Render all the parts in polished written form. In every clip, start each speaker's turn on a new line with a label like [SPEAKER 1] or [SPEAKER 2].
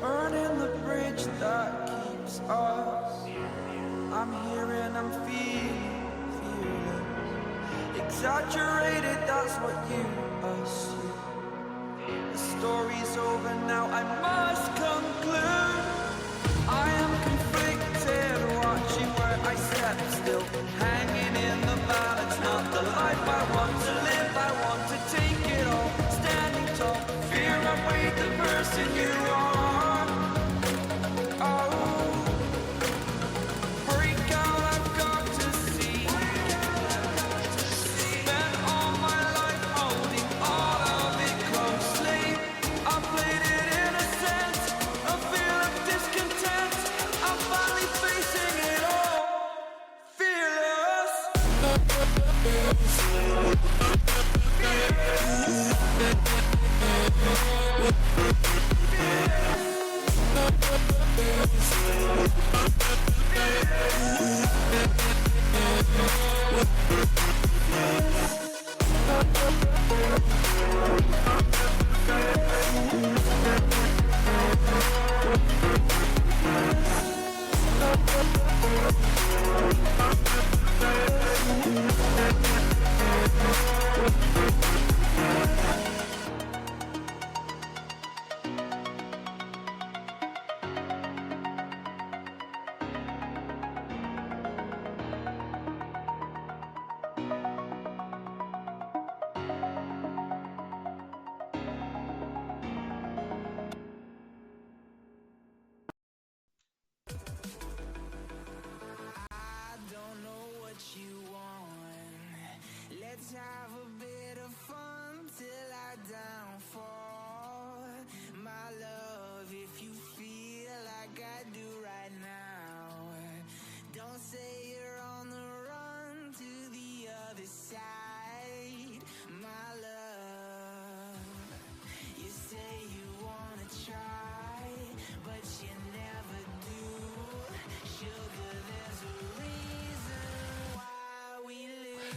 [SPEAKER 1] Burning the bridge that keeps us. I'm here and I'm feeling exaggerated, that's what you assume. The story's over now, I must conclude. I am conflicted, watching where I step still, hanging in the balance, not the life I want to live. I want to take it all, standing tall, fear I weighed the person you are.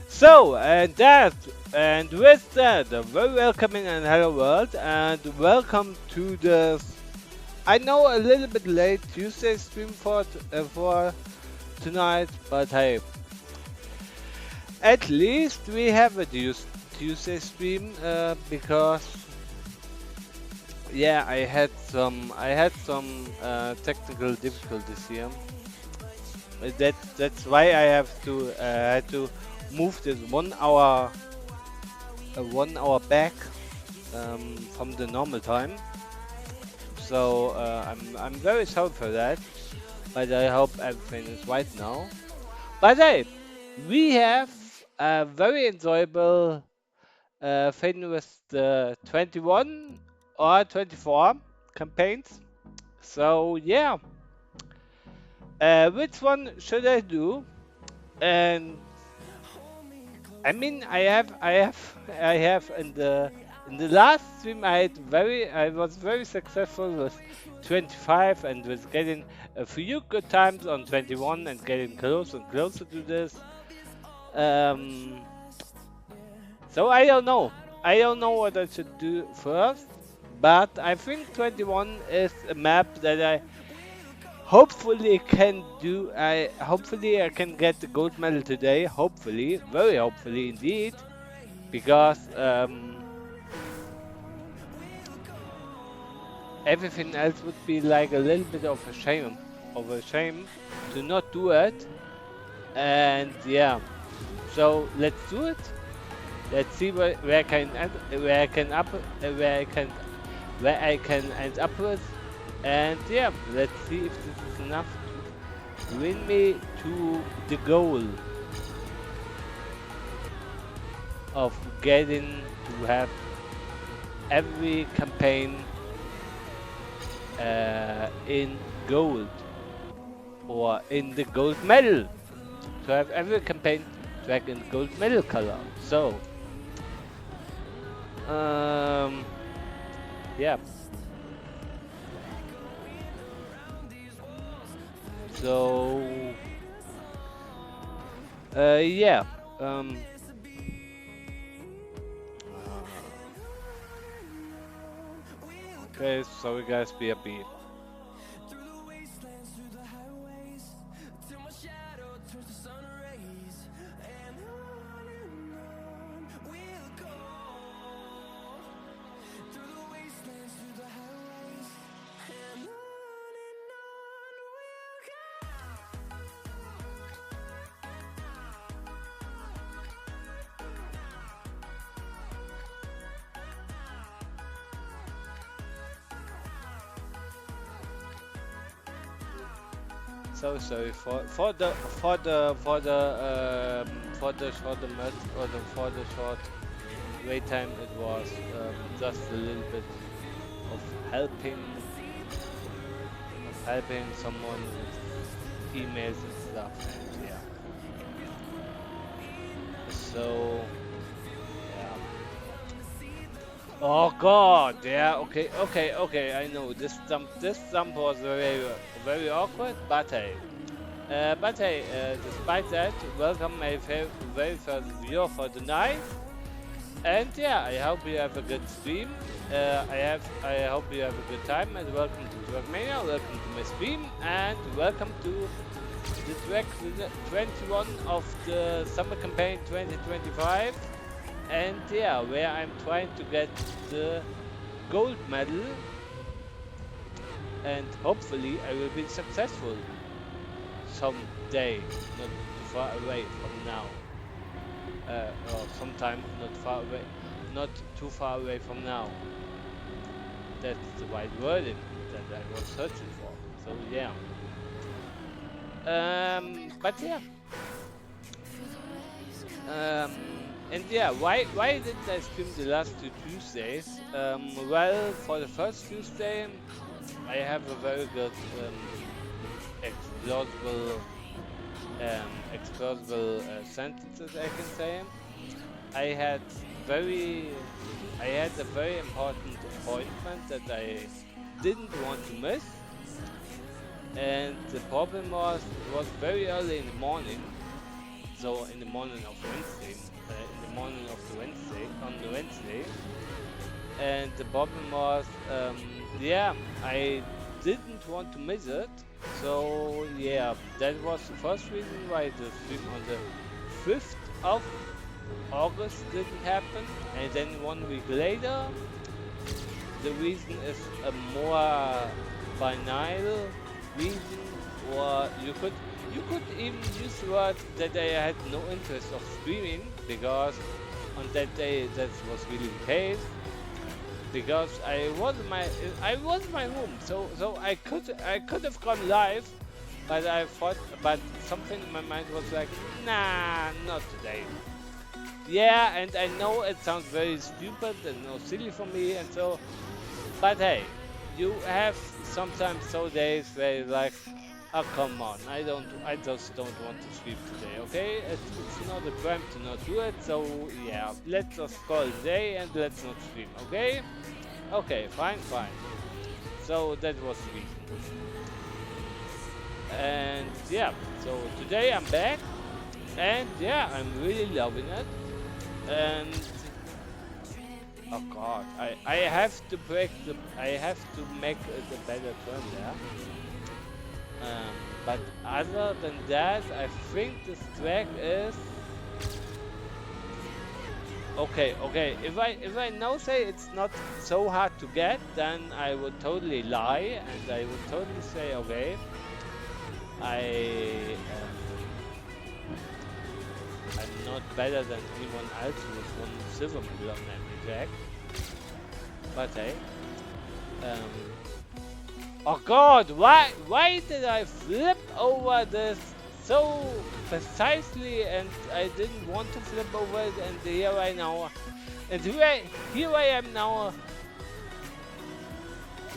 [SPEAKER 2] So, and with that, a very welcoming and hello world, and welcome to the, I know a little bit late Tuesday stream for tonight, but hey, at least we have a Tuesday stream because yeah, I had some technical difficulties here. That's why I have to had to move this 1 hour 1 hour back from the normal time. So I'm very sorry for that, but I hope everything is right now. But hey, we have a very enjoyable thing with the 21 or 24 campaigns. So yeah, which one should I do? And I mean, I have in the last stream I was very successful with 25 and with getting a few good times on 21 and getting closer and closer to this. Um, so I don't know what I should do first, but I think 21 is a map that I hopefully can do. Hopefully I can get the gold medal today. Hopefully, very hopefully indeed, because everything else would be like a little bit of a shame to not do it. And yeah, so let's do it. Let's see where I can end, where I can end up with. And yeah, let's see if this is enough to win me to the goal of getting to have every campaign in gold or in the gold medal. To have every campaign track in gold medal color. So yeah. So yeah. Um, okay, sorry guys, BRB.
[SPEAKER 1] through the wastelands, through the highways, till my shadow turns to sun rays, and on we'll go. Through the wastelands, through the highways, and on we'll go.
[SPEAKER 2] So sorry for the short match or for the short wait time. It was just a little bit of helping someone with emails and stuff. And yeah. So yeah. Oh God, yeah, okay, I know this jump was very awkward, but hey. Despite that, welcome my very first viewer for the night. And yeah, I hope you have a good stream. I hope you have a good time and welcome to Trackmania, welcome to my stream, and welcome to the track 21 of the summer campaign 2025. And yeah, where I'm trying to get the gold medal, and hopefully I will be successful someday, not too far away from now. Or sometime not too far away from now. That's the right wording that I was searching for. So yeah. But yeah. Um, and yeah, why didn't I stream the last two Tuesdays? Well, for the first Tuesday, I have a very good explorable sentences I can say. I had very I had a very important appointment that I didn't want to miss, and the problem was it was very early in the morning, so in the morning of Wednesday, in the morning of the Wednesday on the Wednesday, and the problem was yeah, I didn't want to miss it. So yeah, that was the first reason why the stream on the 5th of August didn't happen, and then 1 week later, the reason is a more banal reason, or you could even use the word that I had no interest of streaming, because on that day that was really the case. Because I was in my home, so I could have gone live, but I thought, but something in my mind was like, nah, not today. Yeah, and I know it sounds very stupid and no silly for me, and so, but hey, you have sometimes so days where you're like, oh come on, I just don't want to stream today, okay? It's not a crime to not do it, so yeah, let's just call it a day and let's not stream, okay? Okay, fine. So that was the reason. And yeah, so today I'm back, and yeah, I'm really loving it. And oh god, I have to make it a better turn there. But other than that, I think this track is okay. If I now say it's not so hard to get, then I would totally lie, and I would totally say okay. I'm not better than anyone else with one silver medal on every track. But hey, oh god, why did I flip over this so precisely, and I didn't want to flip over it, and here I now, and here I am now,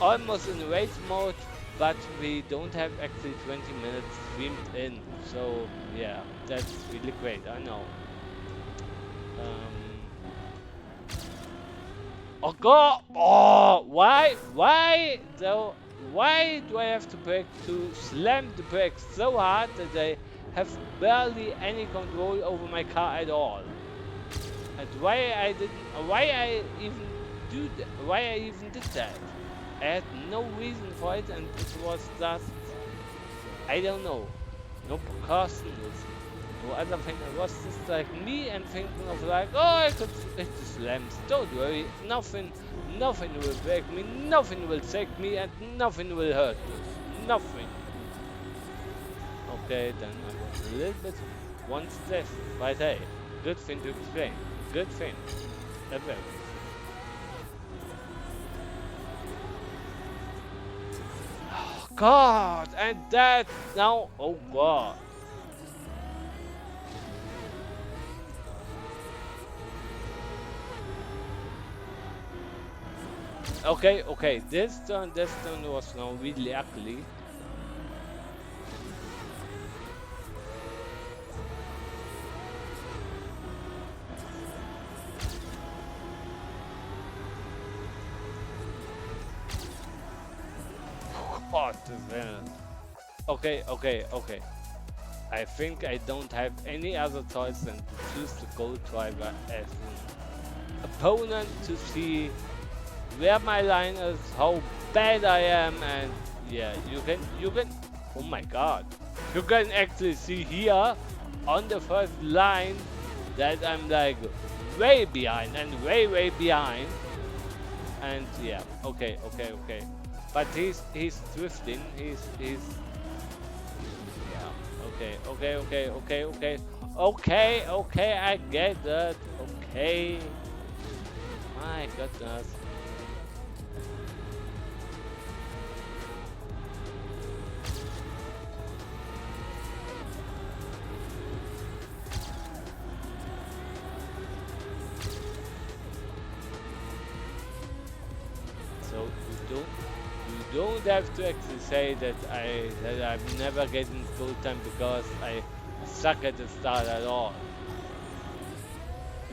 [SPEAKER 2] almost in race mode, but we don't have actually 20 minutes streamed in, so yeah, that's really great, I know. Oh god, oh, why, though, why do I have to slam the brakes so hard that I have barely any control over my car at all? And why I even why I even did that? I had no reason for it, and it was just, I don't know, no precautions, no other thing. It was just like me and thinking of like, oh, I could hit the slams. Don't worry, nothing will break me, nothing will take me, and nothing will hurt us. Nothing. Okay, then I was a little bit one step, but hey, good thing to explain. Good thing. A very good thing. Oh God, and that now, oh God. Okay, this turn was now really ugly. What the hell? Okay. I think I don't have any other choice than to choose the Gold Driver as an opponent to see where my line is, how bad I am, and yeah, you can. Oh my God, you can actually see here on the first line that I'm like way behind and way behind, and yeah, okay. But he's drifting. He's yeah. Okay. I get that. Okay. My goodness. So you don't have to actually say that I'm never getting full time because I suck at the start at all.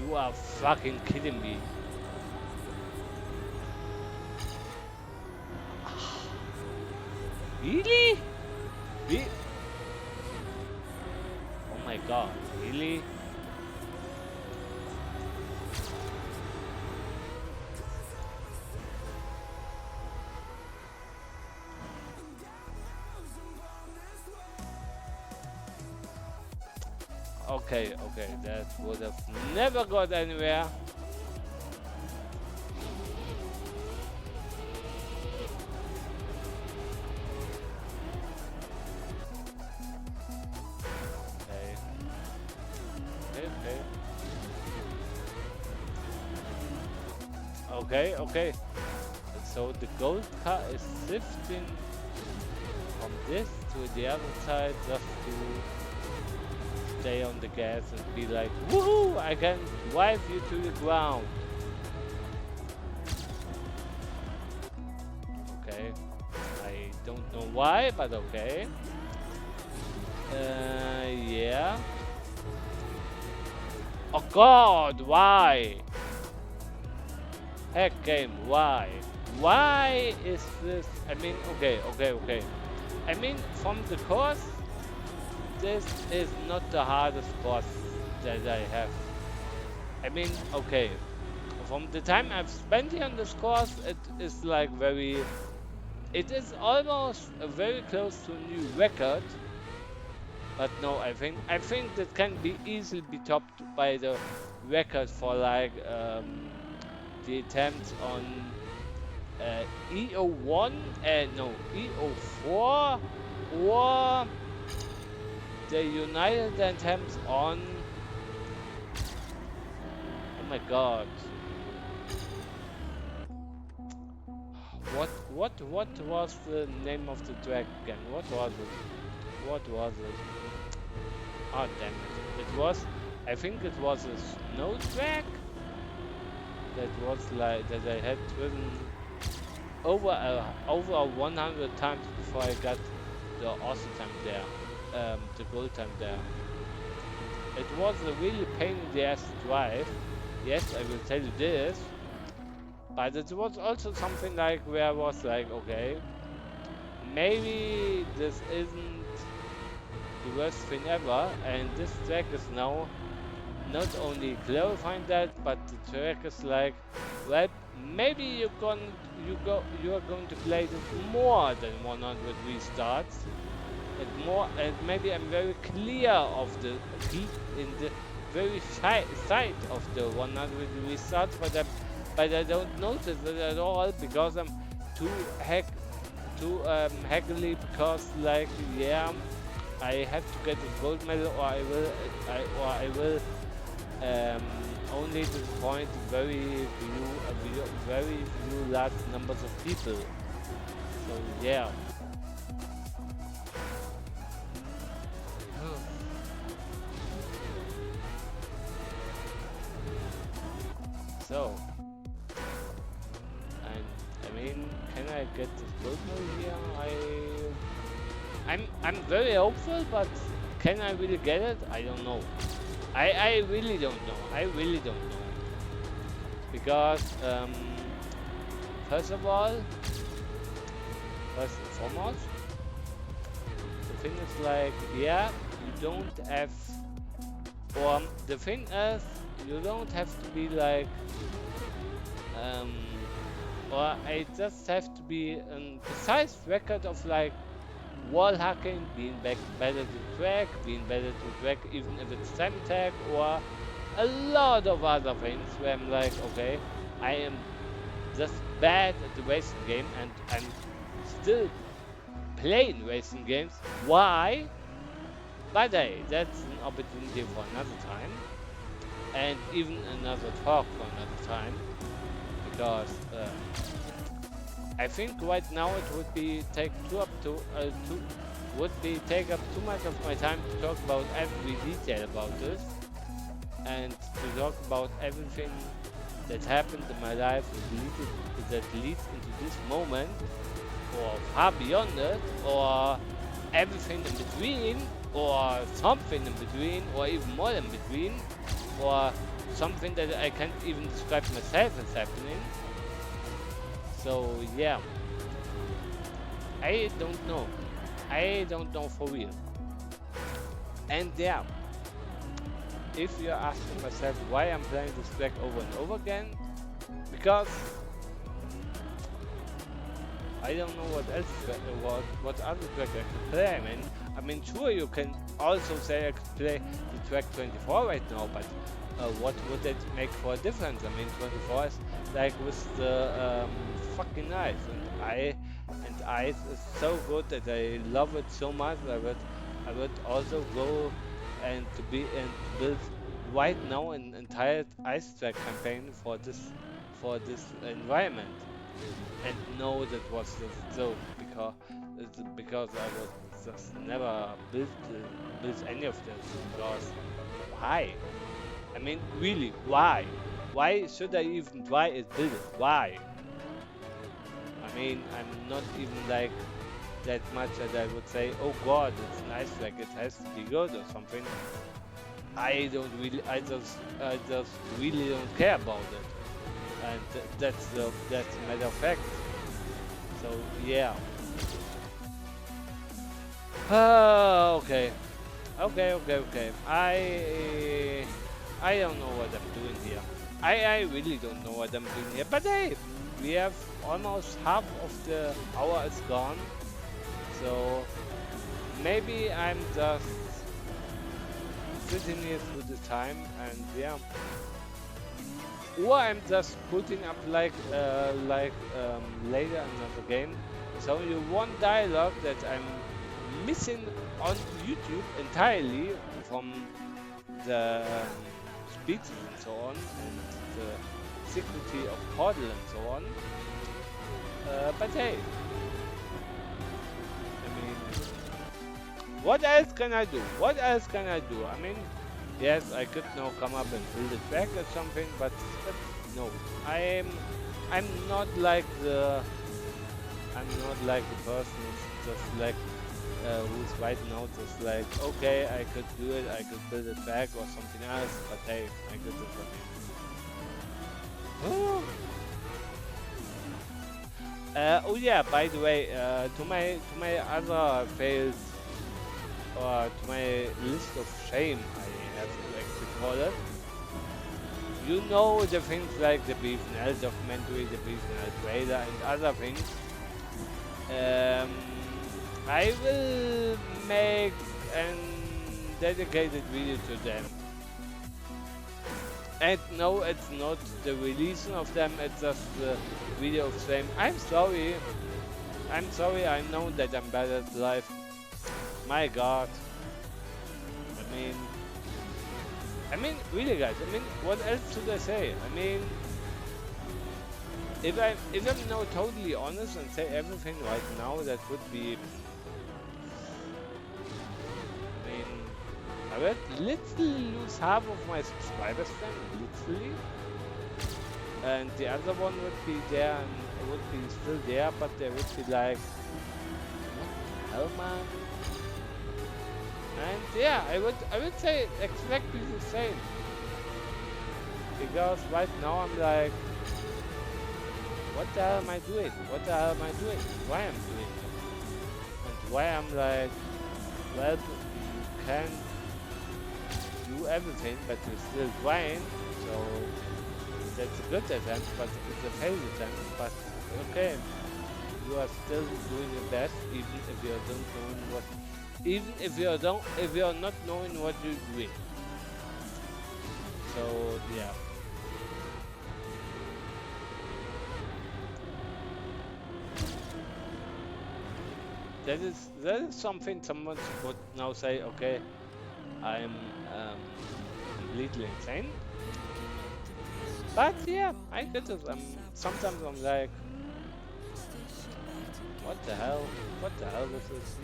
[SPEAKER 2] You are fucking kidding me. Really? Oh my God, really? Okay, that would have never got anywhere. Okay, okay. Okay. So the gold car is shifting from this to the other side just to stay on the gas and be like, woohoo, I can drive you to the ground. Okay, I don't know why, but okay. Yeah. Oh God, why? Heck game, why? Why is this? I mean, okay. I mean, from the course, this is not the hardest boss that I have. I mean, okay, from the time I've spent here on this course, it is like it is almost very close to a new record. But no, I think that can be easily be topped by the record for like the attempts on EO1 and no EO4 or the United attempts on, oh my God, what was the name of the track again? What was it? Oh damn it! It was, I think it was a snow track that was like that I had driven over 100 times before I got the awesome time there, the gold time there. It was a really pain in the ass to drive. Yes, I will tell you this. But it was also something like where I was like, okay, maybe this isn't the worst thing ever, and this track is now not only clarifying that, but the track is like, well, maybe you are going to play this more than 100 restarts, and more, and maybe I'm very clear of the in the very side of the 100 restarts, but I don't notice it at all because I'm too heck too haggly, because like, yeah, I have to get a gold medal, or I will um, only disappoint very few large numbers of people. So yeah. So, and I mean, can I get this gold medal here? I'm very hopeful, but can I really get it? I don't know. I really don't know. I really don't know. Because first of all, first and foremost, the thing is like, yeah, you don't have, or the thing is, you don't have to be like, um, or I just have to be a precise record of like wall hacking, being better to track, being better to track even if it's time attack, or a lot of other things where I'm like, okay, I am just bad at the racing game and I'm still playing racing games. Why? But hey, that's an opportunity for another time, and even another talk for another time, because I think right now it would be take up too much of my time to talk about every detail about this, and to talk about everything that happened in my life that leads into this moment, or far beyond it, or everything in between, or something in between, or even more in between, or something that I can't even describe myself as happening. So yeah, I don't know. I don't know for real. And yeah, if you're asking myself why I'm playing this track over and over again, because I don't know what else, what other track I could play. I mean, sure, you can also say I could play the track 24 right now, but what would that make for a difference? I mean, 24 is like with the fucking ice, and ice is so good that I love it so much. I would also go and build right now an entire ice track campaign for this environment, and no, that was just a joke, because I was just never built any of this, because why? I mean, really, why? Why should I even try and build it? Why? I mean, I'm not even like that much that I would say, oh god, it's nice, like it has to be good or something. I just really don't care about it, and that's a matter of fact. So yeah. Okay. Okay. I don't know what I'm doing here. I really don't know what I'm doing here. But hey, we have almost half of the hour is gone. So maybe I'm just sitting here through the time, and yeah. Or I'm just putting up like later another game. So you one dialogue that I'm missing on YouTube entirely from the speeches and so on, and the security of Portal and so on. But hey, I mean, what else can I do? What else can I do? I mean, yes, I could now come up and build it back or something, but no, I'm not like the person who's just like who's right now just like, okay, I could do it, I could build it back or something else, but hey, I could do it for me. Oh yeah, by the way, to my other fails or to my list of shame, I have to actually call it. You know the things like the Beef Nell documentary, the Beef Nell trailer, and other things. Um, I will make a dedicated video to them. And no, it's not the releasing of them, it's just the video of them. I'm sorry. I'm sorry, I know that I'm bad at life. My god. I mean, really guys, what else should I say? If I'm now totally honest and say everything right now, that would be, I would literally lose half of my subscribers then, literally. And the other one would be there and would be still there, but they would be like, what the hell, man? And yeah, I would say exactly the same. Because right now I'm like, what the hell am I doing? What the hell am I doing? Why am I doing it? And why I'm like, well, you can do everything, but you're still trying. So that's a good attempt, but it's a failed attempt. But okay, you are still doing your best, even if you don't knowing what, even if you are not knowing what you're doing. So yeah. That is something someone would now say, okay, I'm completely insane. But yeah, I get it. Sometimes I'm like, what the hell? What the hell is this?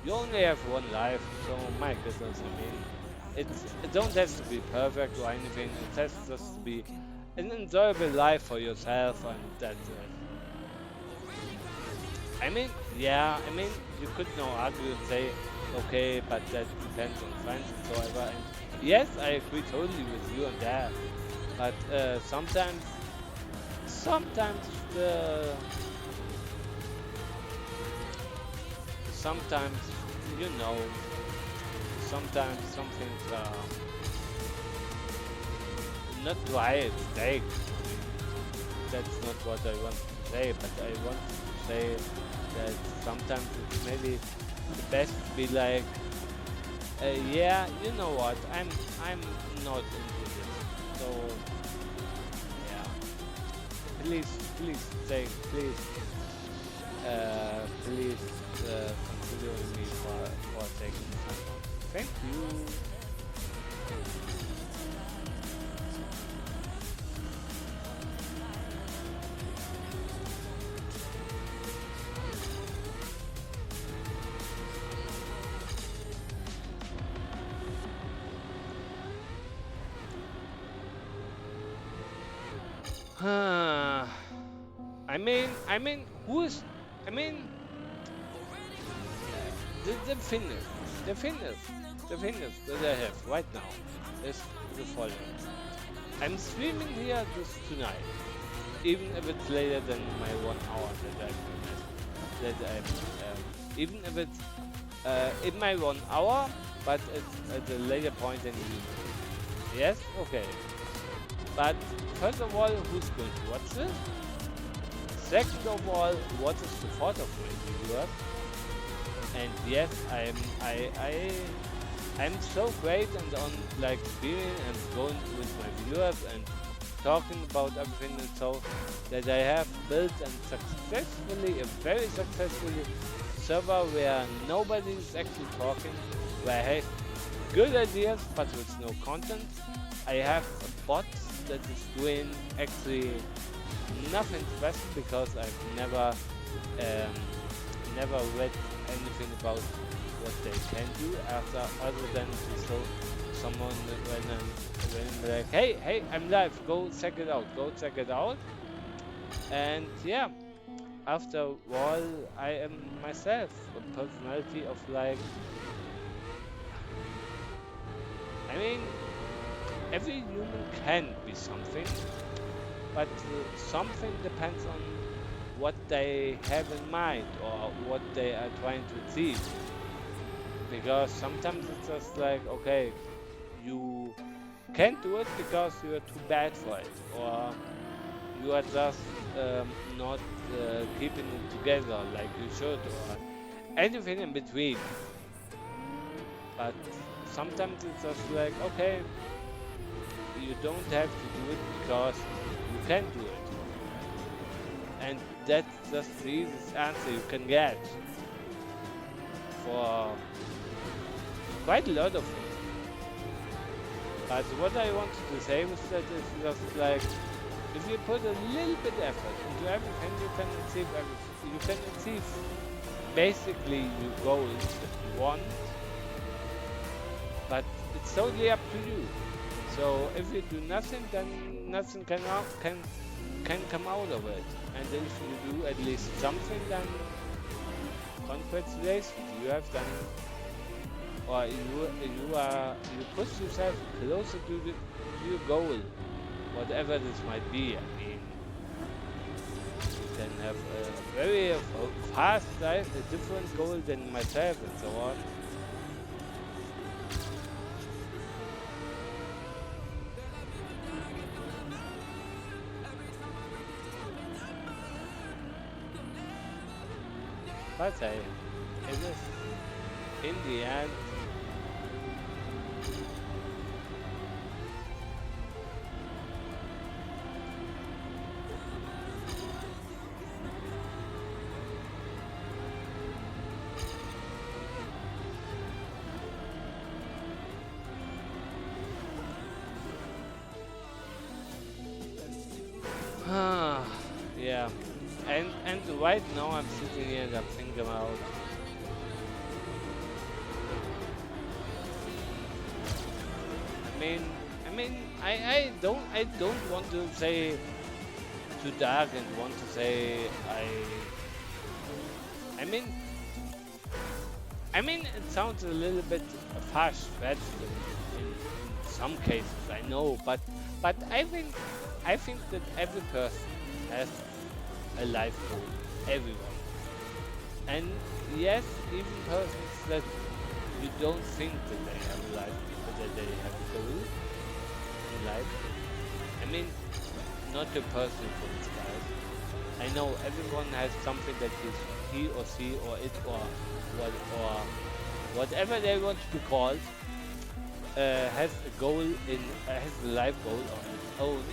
[SPEAKER 2] You only have one life, so my goodness, it don't have to be perfect or anything. It has just to be an enjoyable life for yourself, and that's it. Yeah, you could now argue and say, okay, but that depends on friends and so ever. And yes, I agree totally with you on that. But sometimes the, sometimes, you know, sometimes some things are not right. Like, that's not what I want to say, but I want to say that sometimes it's maybe the best to be like, yeah, you know what, I'm not into this. So yeah, please say, please consider me for taking time. Thank you. Who is? I mean, the fitness, the fitness, the fitness that I have right now is the following. I'm streaming here this tonight, even if it's later than my 1 hour that I'm even if it's in my 1 hour, but it's at a later point than you. Yes, okay. But first of all, who's going to watch this? Second of all, what is the thought of my viewers? And yes, I'm so great and on like speaking and going with my viewers and talking about everything and so that I have built and successfully, a very successfully server where nobody is actually talking, where I have good ideas but with no content. I have a bot that is doing actually nothing special because I've never read anything about what they can do after other than to show someone when I'm like, hey, I'm live, go check it out, and yeah, after all, I am myself a personality of like, I mean, every human can be something, but something depends on what they have in mind or what they are trying to achieve. Because sometimes it's just like, okay, you can't do it because you are too bad for it, or you are just not keeping it together like you should, or anything in between. But sometimes it's just like, okay, you don't have to do it because you can do it. And that's just the easiest answer you can get for quite a lot of things. But what I wanted to say was that it's just like, if you put a little bit effort into everything, you can achieve everything. You can achieve basically your goals that you want, but it's totally up to you. So if you do nothing, then nothing can come out of it. And if you do at least something, then congratulations, you have done, or you push yourself closer to your goal, whatever this might be. I mean, you can have a very fast life, a different goal than myself, and so on. But it is, in the end, yeah. And right now I'm sitting here and I'm thinking about, I don't want to say too dark and want to say I mean it sounds a little bit far-fetched in some cases, I know, but I think that every person has a life goal, everyone. And yes, even persons that you don't think that they have a life, that they have a goal in life. I mean, not a person for this guys. I know everyone has something that is he or she or it or what or whatever they want to be called, has a goal has a life goal on its own.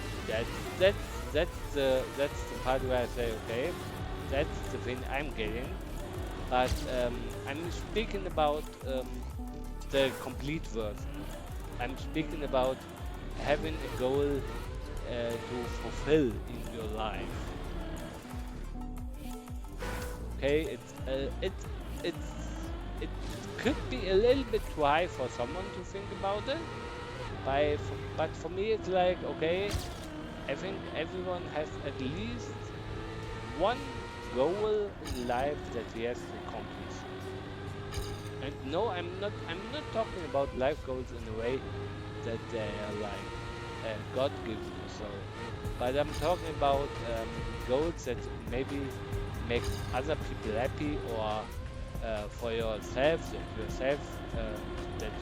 [SPEAKER 2] That's the part where I say, okay, that's the thing I'm getting. But I'm speaking about the complete version. I'm speaking about having a goal to fulfill in your life. Okay, it could be a little bit too high for someone to think about it. But for me, it's like, okay, I think everyone has at least one goal in life that he has to accomplish. And no, I'm not talking about life goals in a way that they are like God given or so. But I'm talking about goals that maybe make other people happy, or for yourself, that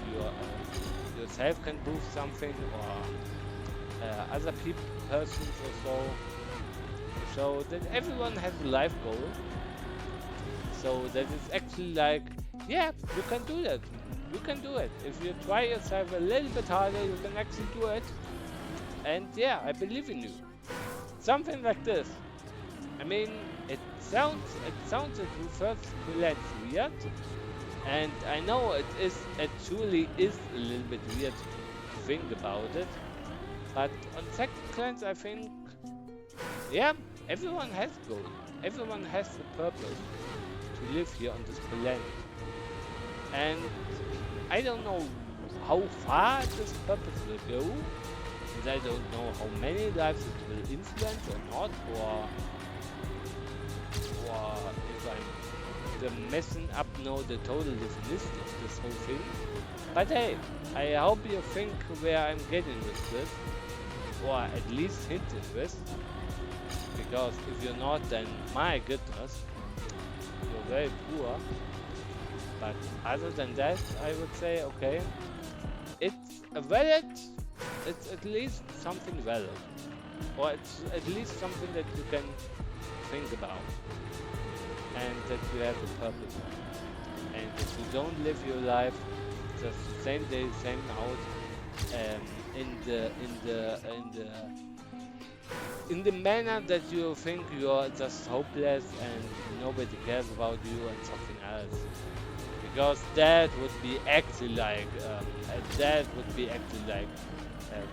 [SPEAKER 2] yourself can prove something, or other persons or so. So that everyone has a life goal. So that it's actually like, yeah, you can do that. You can do it. If you try yourself a little bit harder, you can actually do it. And yeah, I believe in you. Something like this. I mean, it sounds at first glance weird, and I know it truly is a little bit weird to think about it. But on second glance, I think, yeah, everyone has a goal. Everyone has a purpose to live here on this planet. And I don't know how far this purpose will go, and I don't know how many lives it will influence or not, or if I'm messing up now the total definition of this whole thing. But hey, I hope you think where I'm getting with this, or at least hinting with, because if you're not, then my goodness, you're very poor. But other than that, I would say, okay, it's a valid, it's at least something valid, or it's at least something that you can think about, and that you have a purpose on, and that you don't live your life just same day, same out, in the manner that you think you are just hopeless and nobody cares about you and something else. Because that would be actually like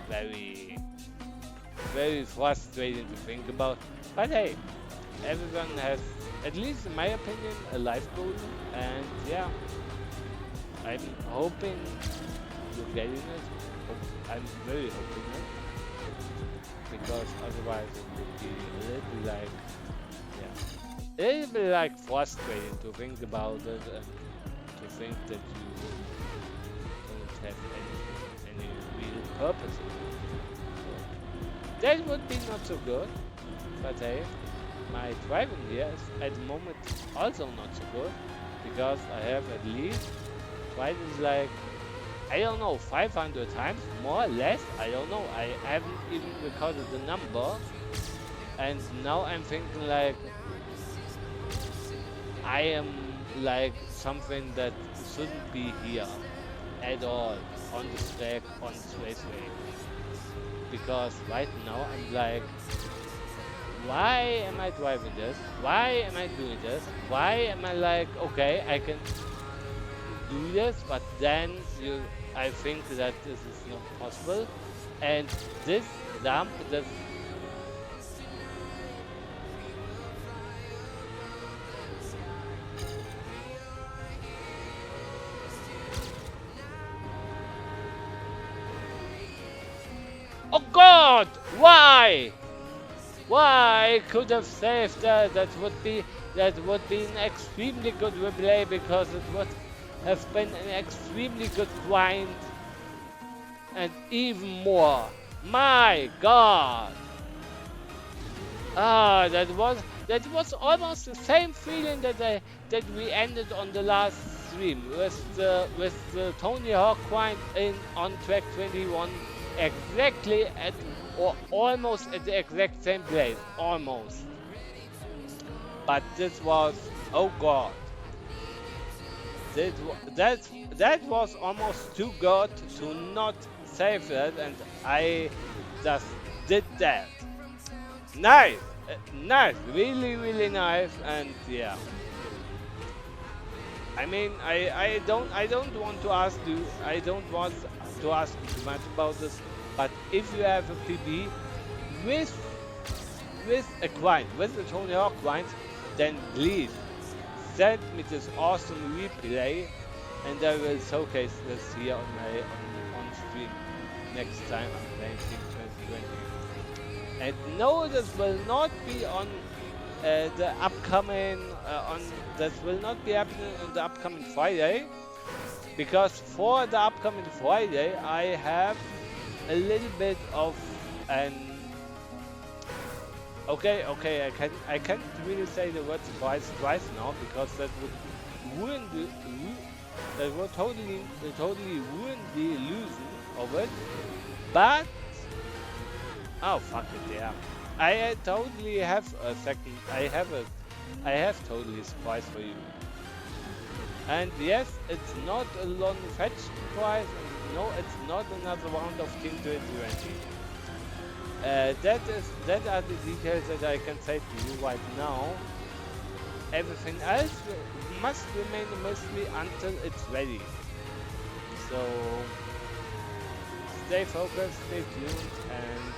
[SPEAKER 2] very, very frustrating to think about. But hey, everyone has, at least in my opinion, a life goal, and yeah, I'm hoping you're getting it. I'm very hoping it, because otherwise it would be a little like, yeah, a little bit like frustrating to think about it and to think that you don't have any real purpose in it. So that would be not so good. But hey, my driving here is at the moment also not so good, because I have at least tried it like, I don't know, 500 times, more or less, I don't know, I haven't even recorded the number, and now I'm thinking like, I am like something that shouldn't be here at all, on the track, on this raceway, because right now I'm like, why am I driving this? Why am I doing this? Why am I like, okay, I can do this, but then I think that this is not possible, and this jump, this, oh God, why? Why I could have saved that? That would be an extremely good replay, because it would have been an extremely good grind, and even more. My God! Ah, that was almost the same feeling that we ended on the last stream with the Tony Hawk grind in on track 21, exactly at, or almost at the exact same place, almost. But this was, oh God, that was almost too good to not save it, and I just did that. Nice, nice, really, really nice, and yeah. I mean, I don't want to ask you, I don't want to ask you too much about this, but if you have a PB with a grind, with a Tony Hawk grind, then please send me this awesome replay, and I will showcase this here on stream next time I'm playing Team 2020. And no, this will not be on the upcoming on this will not be happening on the upcoming Friday, because for the upcoming Friday I have a little bit of an, okay, I can't really say the word surprise twice now, because that would ruin that would totally ruin the illusion of it. But oh fuck it, yeah. I totally have a second. I have totally a surprise for you. And yes, it's not a long fetch surprise. And no, it's not another round of Team 2020. That are the details that I can say to you right now. Everything else must remain a mystery until it's ready. So stay focused, stay tuned, and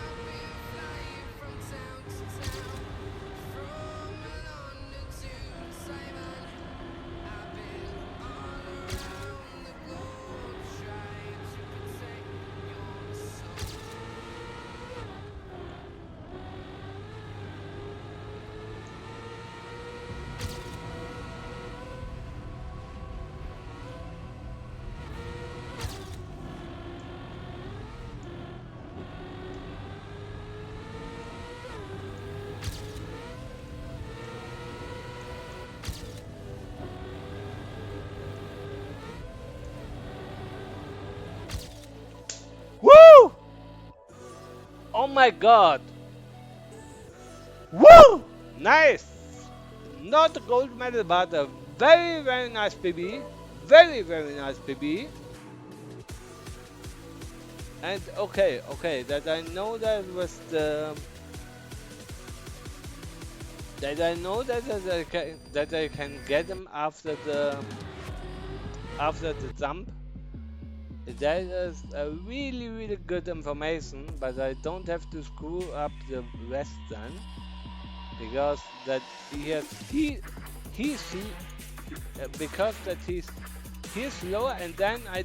[SPEAKER 2] Oh my god! Woo! Nice! Not a gold medal, but a very, very nice PB. Very, very nice PB. And okay, that I know that was the that I know that I can get him after the jump. That is a really, really good information, but I don't have to screw up the rest then, because that he has he's because that he's slower, and then I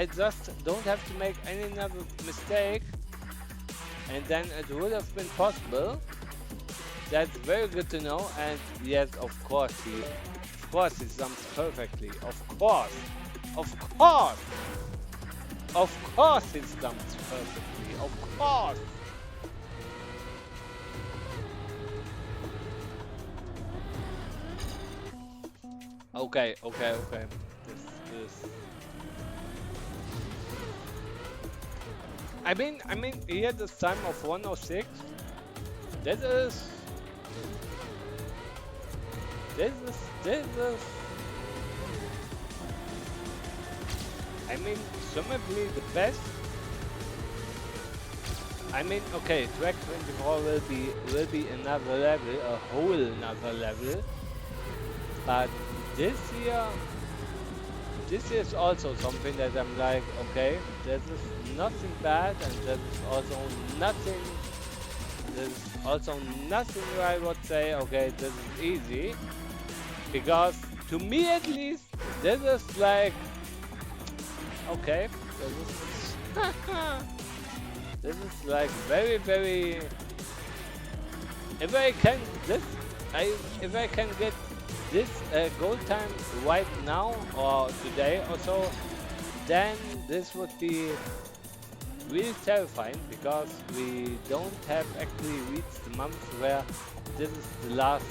[SPEAKER 2] just don't have to make any other mistake, and then it would have been possible. That's very good to know, and yes, of course he jumps perfectly. Of course, of course he jumps perfectly. Of course. Okay. This. I mean, he had this time of 106. This is. This is. I mean, presumably the best. I mean, okay, track 24 will be another level, a whole another level. But this year is also something that I'm like, okay, this is nothing bad, and this is also nothing. This is also nothing where I would say, okay, this is easy, because to me at least, this is like, okay, this is this is like very, very. If I can if I can get this goal time right now or today or so, then this would be really terrifying, because we don't have actually reached the month where this is the last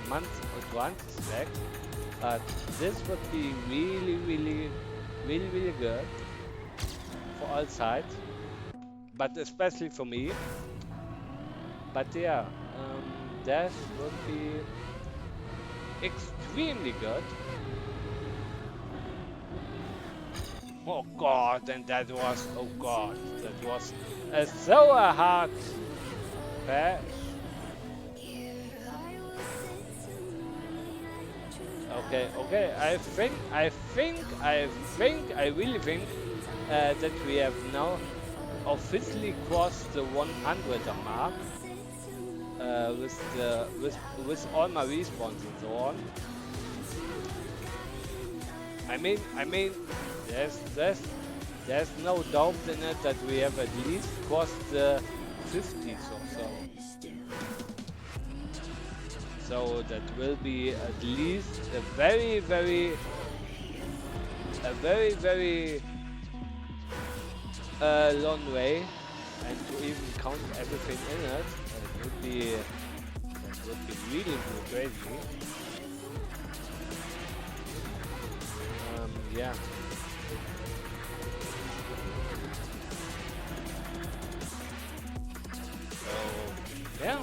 [SPEAKER 2] month of advantage stack. But this would be really, really, really, really good for all sides, but especially for me. But yeah, that would be extremely good. Oh god, and that was, oh god, that was so a hard pass. Okay, I really think that we have now officially crossed the 100 mark with all my respawns and so on. I mean, there's no doubt in it that we have at least crossed the 50s or so. So that will be at least a very, very long way, and to even count everything in it, that would be really, really crazy. Yeah. So yeah.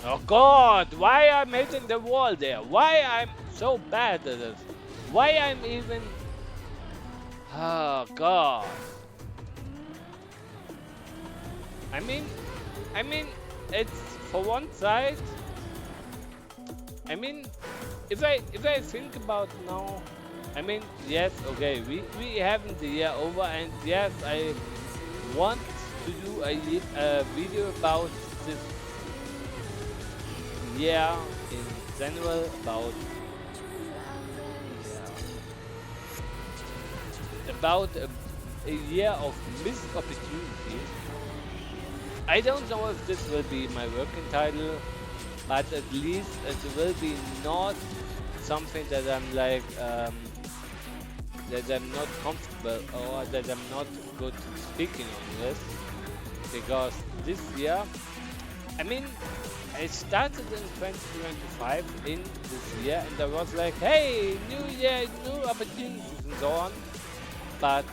[SPEAKER 2] Oh god, why I'm hitting the wall there? Why I'm so bad at this? Why I'm even... Oh god. I mean, it's for one side. I mean, if I think about now, I mean, yes, okay, we haven't the year over, and yes, I want to do a video about this year in general, about a year of missed opportunities. I don't know if this will be my working title, but at least it will be not something that I'm like that I'm not comfortable, or that I'm not good speaking on this, because this year, I mean, I started in 2025 in this year, and I was like, hey, new year, new opportunities, and so on. But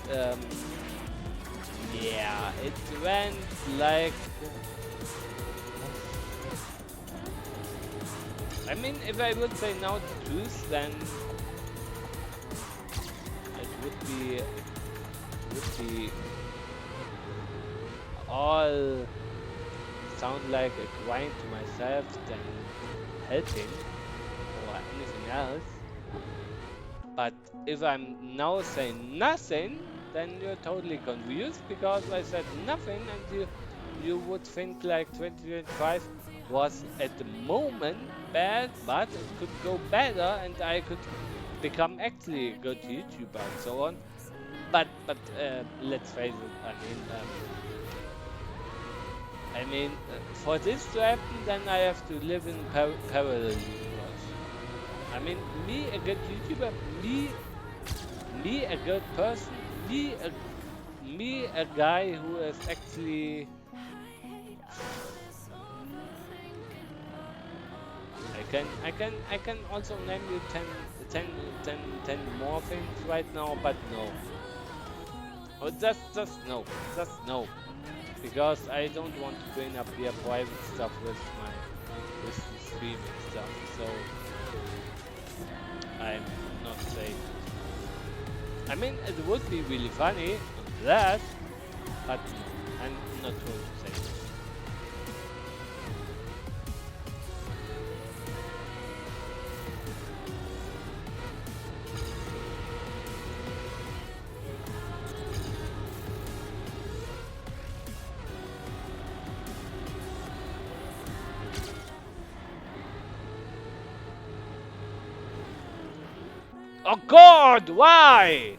[SPEAKER 2] yeah, it went like. I mean, if I would say now to choose, then it would be all sound like a grind to myself than helping or anything else. But if I'm now saying nothing, then you're totally confused because I said nothing, and you would think like 2025 was at the moment bad, but it could go better, and I could become actually a good YouTuber and so on. But let's face it. For this to happen, then I have to live in parallel universe. I mean, me a good YouTuber, me a good person, me a guy who is actually. I can also name you 10 more things right now, but no. Oh, just no, just no, because I don't want to bring up here private stuff with the streaming stuff. So I'm not saying it. I mean, it would be really funny on that, but no, I'm not going to say it. Oh God, why?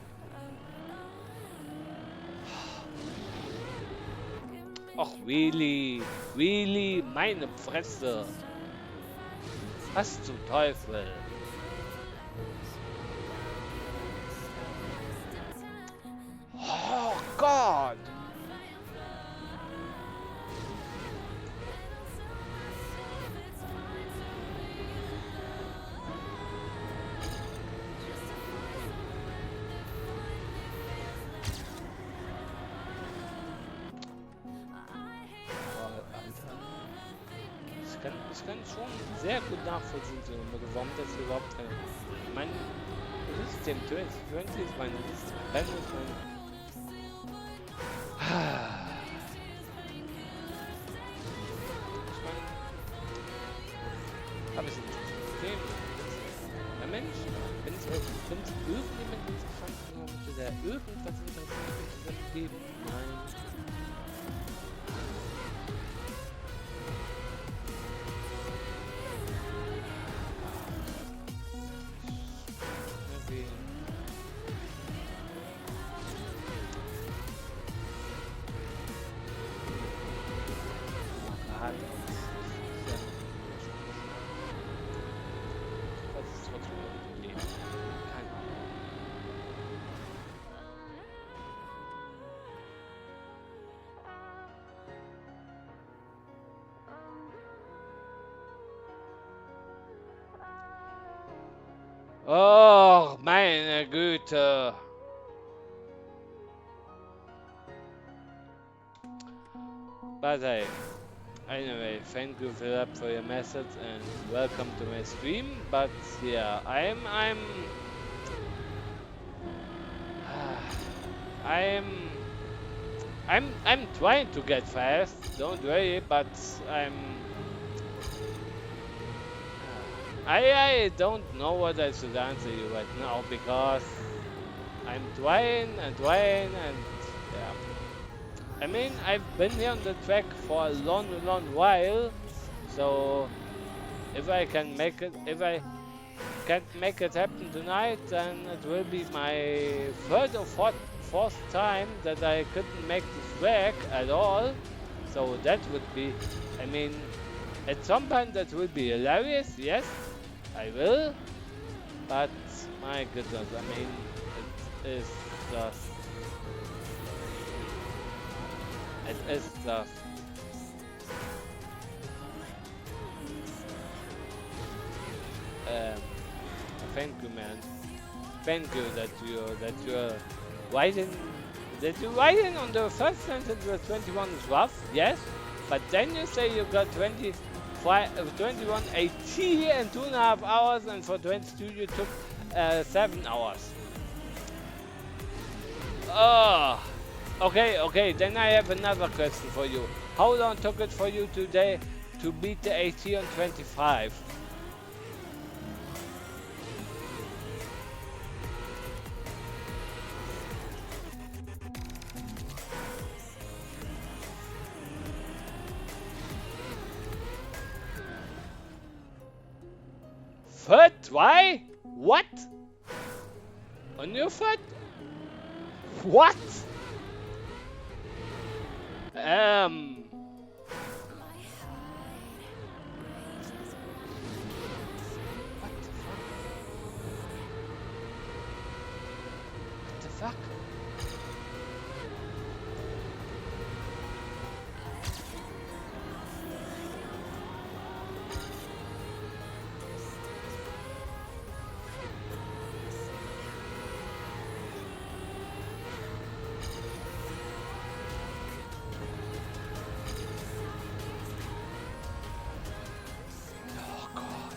[SPEAKER 2] Och, really, really, meine Fresse. Was zum Teufel? Oh God. Ich kann schon sehr gut nachvollziehen, so, warum das überhaupt mein System 2020 ist mein System. Dann ist mein. Ich meine, habe ich ein System? Na Mensch, wenn es irgendjemand interessant könnte, der irgendwas Interessantes zu dem geben? Nein. Oh, meine Güte. But hey, anyway, thank you Philip for your message and welcome to my stream. But yeah, I'm I'm trying to get fast. Don't worry, but I'm I don't know what I should answer you right now because I'm trying and yeah. I mean, I've been here on the track for a long, long while, so if I can't make it happen tonight, then it will be my third or fourth time that I couldn't make this track at all. So that would be, I mean, at some point that will be hilarious. Yes, I will. But my goodness, I mean, it is just. It is just. Um, thank you, man. Thank you that you're writing that you writing on the first sentence that 21 is rough, yes, but then you say you got 21 AT and 2.5 hours, and for 22 you took 7 hours. Oh, okay. Then I have another question for you. How long took it for you today to beat the AT on 25? Third try? What? On your foot? What? Um. What the fuck? Oh god.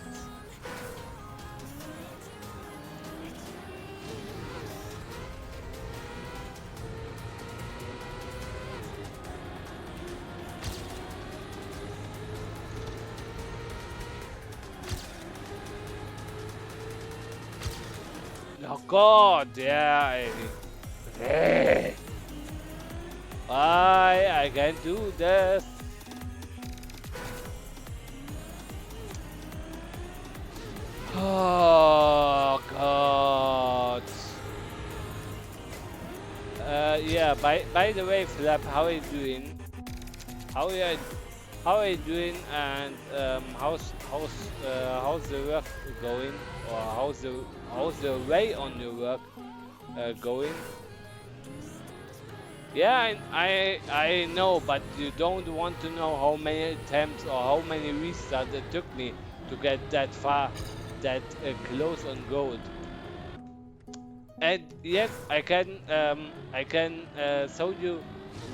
[SPEAKER 2] Oh god, yeah. Hey. Why I can't do this? Oh god. Yeah. By the way, Flap, how are you doing? How are you? How are you doing? And how's the work going? Or how's the way on your work going? Yeah, I know, but you don't want to know how many attempts or how many restarts it took me to get that far, that close on gold. And yes, I can show you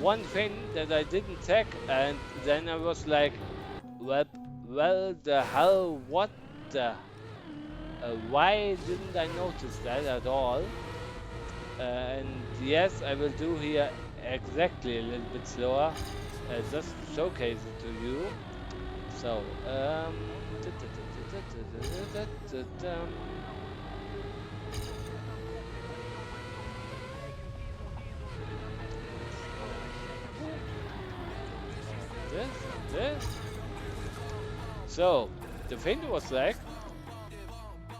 [SPEAKER 2] one thing that I didn't check, and then I was like, well, well, the hell, what the, why didn't I notice that at all? And yes, I will do here exactly a little bit slower, just to showcase it to you. So, this. So, the thing was like,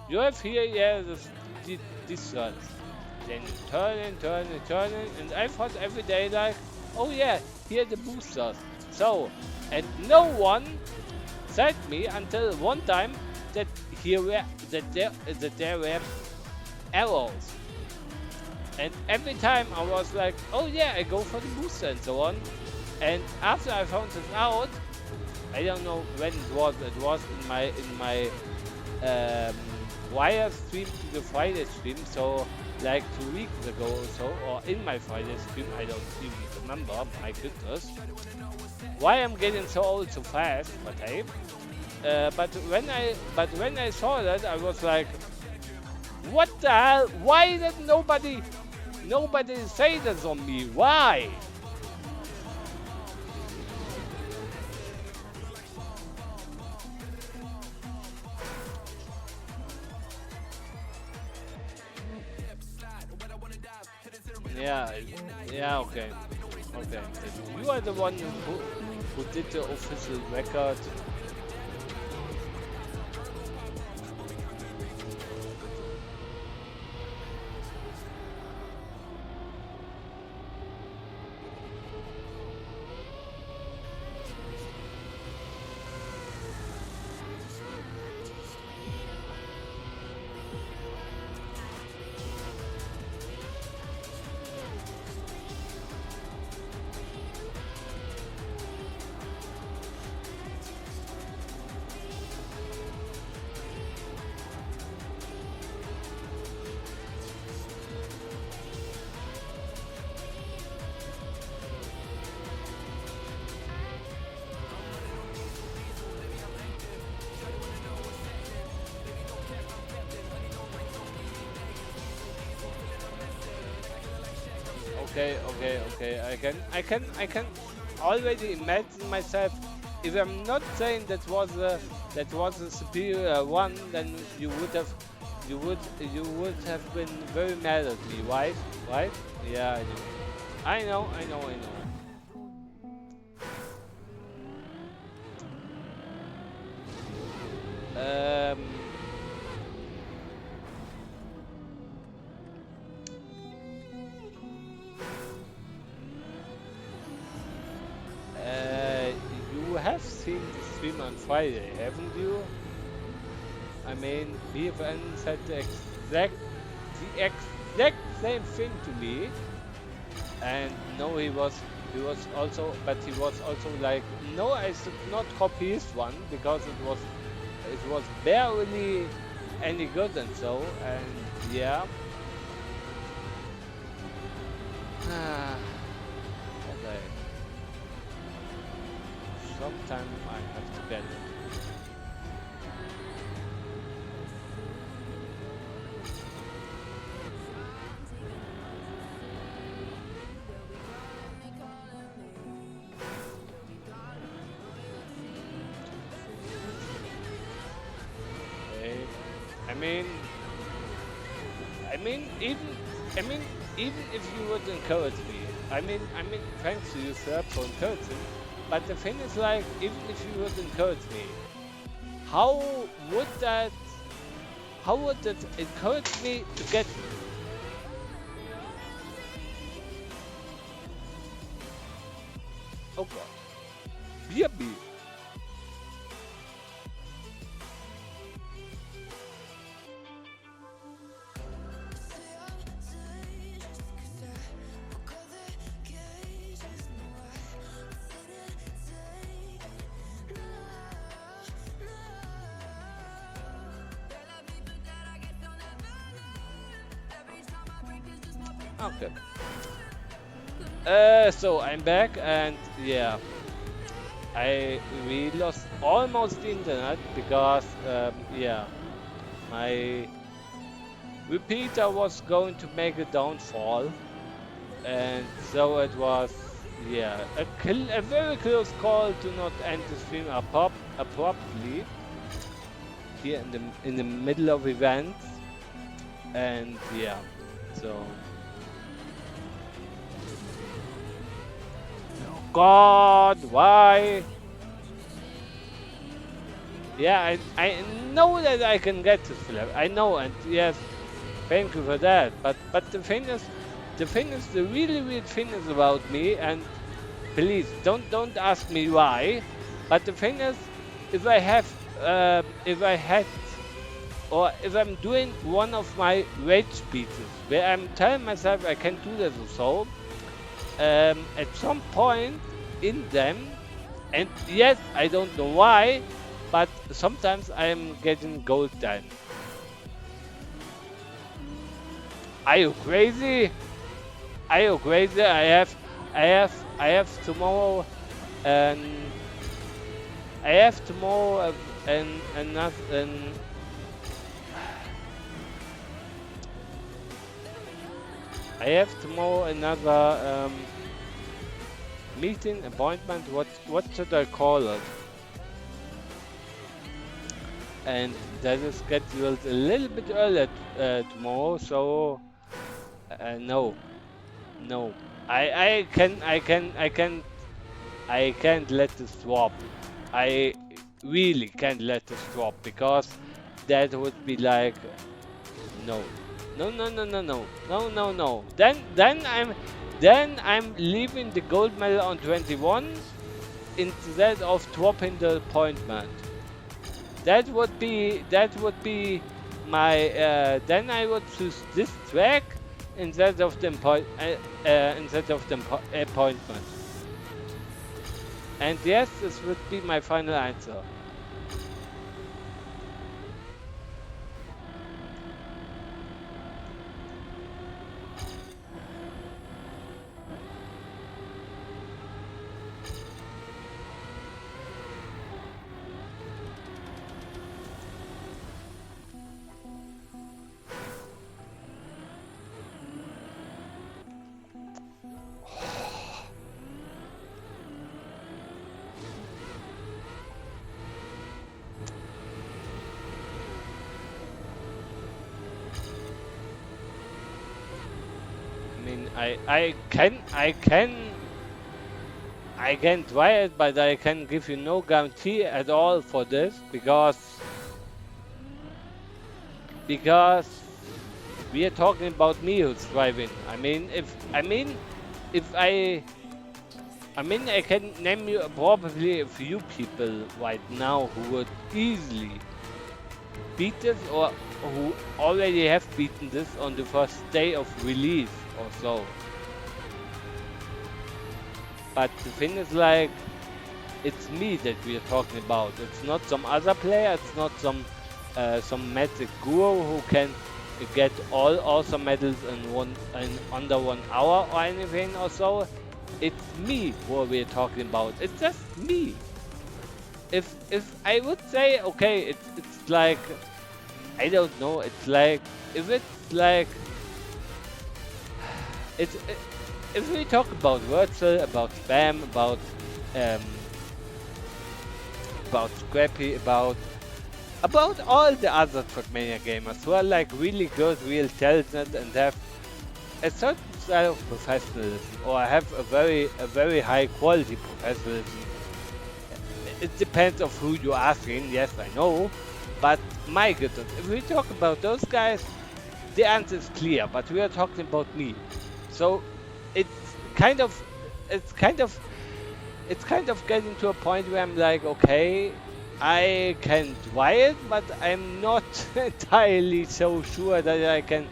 [SPEAKER 2] you have here, yeah, these turns. Then you turn in, and I thought every day like, oh yeah, here are the boosters. So, and no one said me until one time that there were arrows. And every time I was like, oh yeah, I go for the booster and so on. And after I found this out, I don't know when it was. It was in my wire stream to the Friday stream. So like 2 weeks ago or so, or in my Friday stream, I don't even remember. My goodness, why I'm getting so old so fast? But hey, but when I saw that, I was like, what the hell? Why did nobody say this on me? Why? Yeah, okay. You are the one who did the official record. okay. I can already imagine myself. If I'm not saying that was a superior one, then you would have been very mad at me, right? Right? Yeah, I know. Um, uh, you have seen the stream on Friday, haven't you? I mean, BFN said the exact same thing to me, and no, he was also, but he was also like, no, I should not copy his one because it was barely any good and so, and yeah, but sometime I have to get it. Okay. I mean, I mean, even, I mean, even if you would encourage me, thanks to you, sir, for encouraging. But the thing is, like, even if you would encourage me, how would that, how would that encourage me to get? Oh God, BRB. Okay. So I'm back, and yeah, we lost almost the internet because yeah, my repeater was going to make a downfall, and so it was, yeah, a very close call to not end the stream abruptly here in the middle of events, and yeah, so God, why? Yeah, I know that I can get this level. I know, and yes, thank you for that. But the really weird thing is about me, and please don't ask me why. But the thing is, if I have if I had or if I'm doing one of my rage speeches where I'm telling myself I can do this or so, at some point in them, and yes, I don't know why, but sometimes I'm getting gold done. Are you crazy? Are you crazy? I have tomorrow, and I have tomorrow, and another, and I have tomorrow another meeting appointment. What should I call it? And that is scheduled a little bit earlier tomorrow. So no, no, I can't let this drop. I really can't let this drop because that would be like no, no. Then I'm leaving the gold medal on 21 instead of dropping the appointment. That would be my then I would choose this track instead of the appointment. And yes, this would be my final answer. I can try it, but I can give you no guarantee at all for this because we are talking about me who's driving. If I can name you probably a few people right now who would easily beat this or who already have beaten this on the first day of release or so. But the thing is like, it's me that we are talking about. It's not some other player. It's not some magic guru who can get all awesome medals in under 1 hour or anything or so. It's me who we're talking about. It's just me. If I would say okay, it's like I don't know. It's like if it's like it's if we talk about Wurzel, about Spam, um, about Scrappy, about all the other Trackmania gamers who are like really good, real talented, and have a certain style of professionalism, or have a very high quality professionalism. It depends of who you're asking. Yes, I know, but my goodness, if we talk about those guys, the answer is clear. But we are talking about me, so it's kind of, it's kind of it's kind of getting to a point where I'm like, okay, I can try it, but I'm not entirely so sure that I can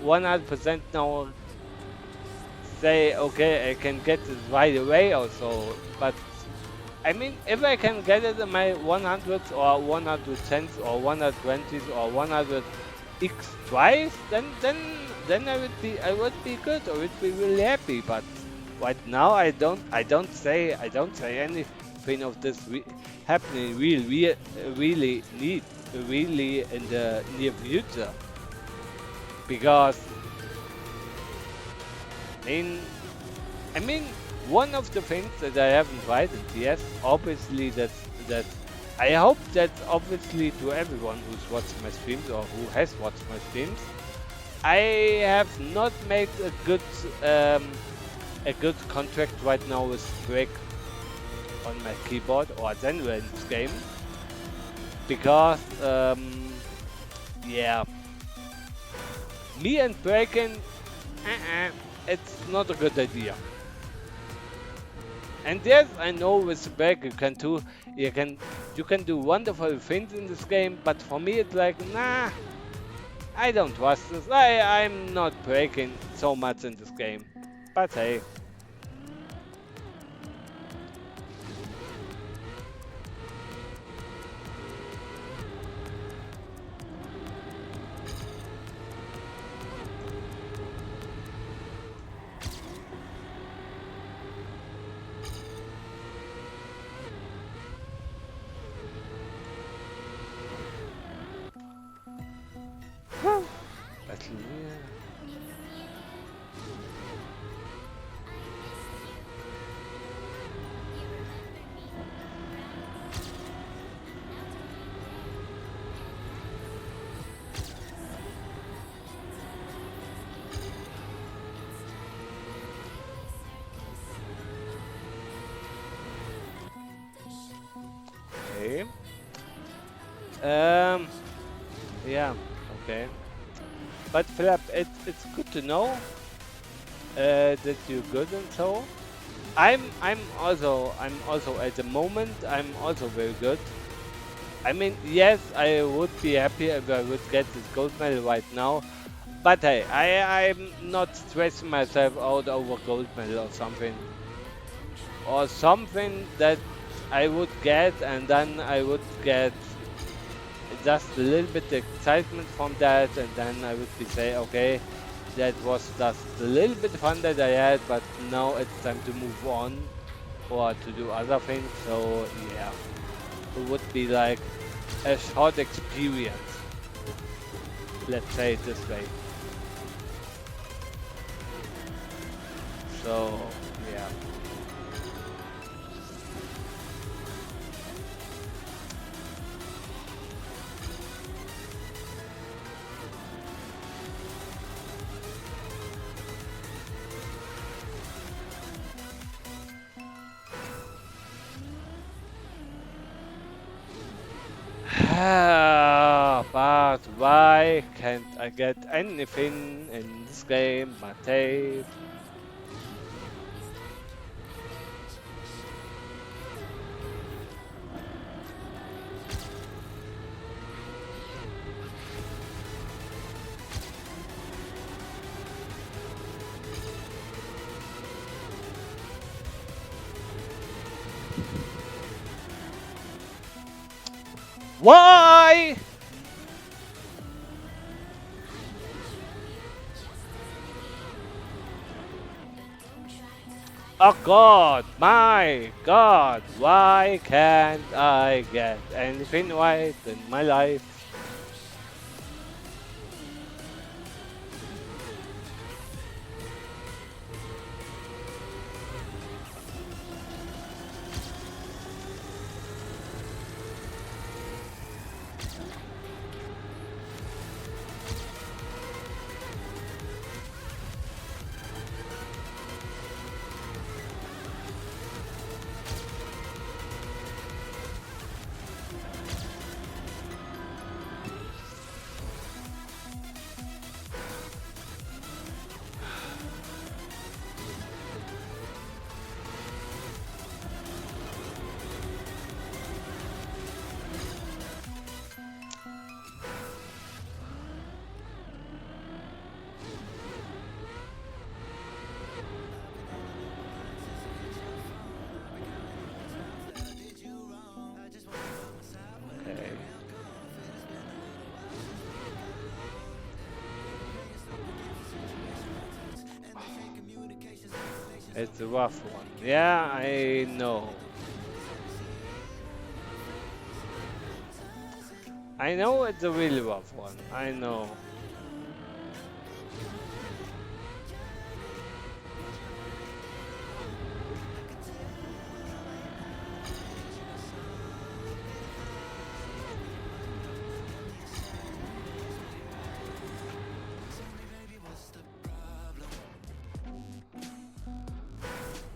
[SPEAKER 2] 100% now say, okay, I can get it right away or so. But if I can get it in my 100s or 110s or 120s or 100x twice, then I would be good or would be really happy. But right now I don't say anything of this happening really in the near future, because in I mean one of the things that I haven't tried, and yes, obviously that I hope that obviously to everyone who's watched my streams or who has watched my streams, I have not made a good contract right now with Break on my keyboard or general in this game, because yeah, me and breaking, it's not a good idea. And yes, I know with Break you can do wonderful things in this game, but for me it's like, nah, I don't trust this. I'm not breaking so much in this game. But hey. Battle, okay. Yeah, okay. But Philip, it's good to know that you're good and so. I'm also at the moment I'm also very good. Yes, I would be happy if I would get this gold medal right now. But hey, I'm not stressing myself out over gold medal or something. Or something that I would get, and then I would get just a little bit excitement from that, and then I would be say, okay, that was just a little bit fun that I had, but now it's time to move on or to do other things. So yeah, it would be like a short experience. Let's say it this way. So yeah. But why can't I get anything in this game but tape? Why? Oh God, my God, why can't I get anything right in my life? Okay. It's a rough one. Yeah, I know. I know it's a really rough one. I know.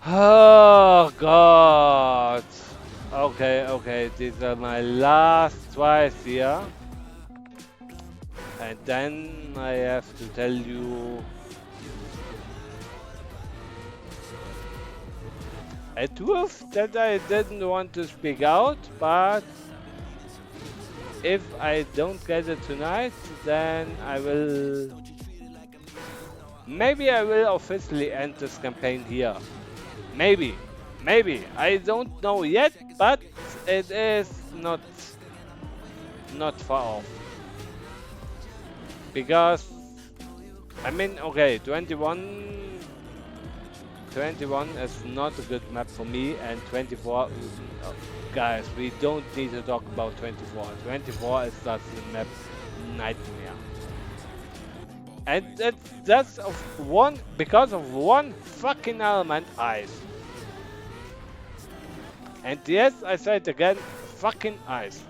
[SPEAKER 2] Oh God. Okay, okay. These are my last tries here. And then I have to tell you a truth that I didn't want to speak out, but if I don't get it tonight, then I will. Maybe I will officially end this campaign here. Maybe. Maybe. I don't know yet, but it is not far off. Because I mean, okay, 21 is not a good map for me, and 24, guys, we don't need to talk about 24. 24 is just a map nightmare. And that's of one, because of one fucking element, ice. And yes, I said again, fucking ice.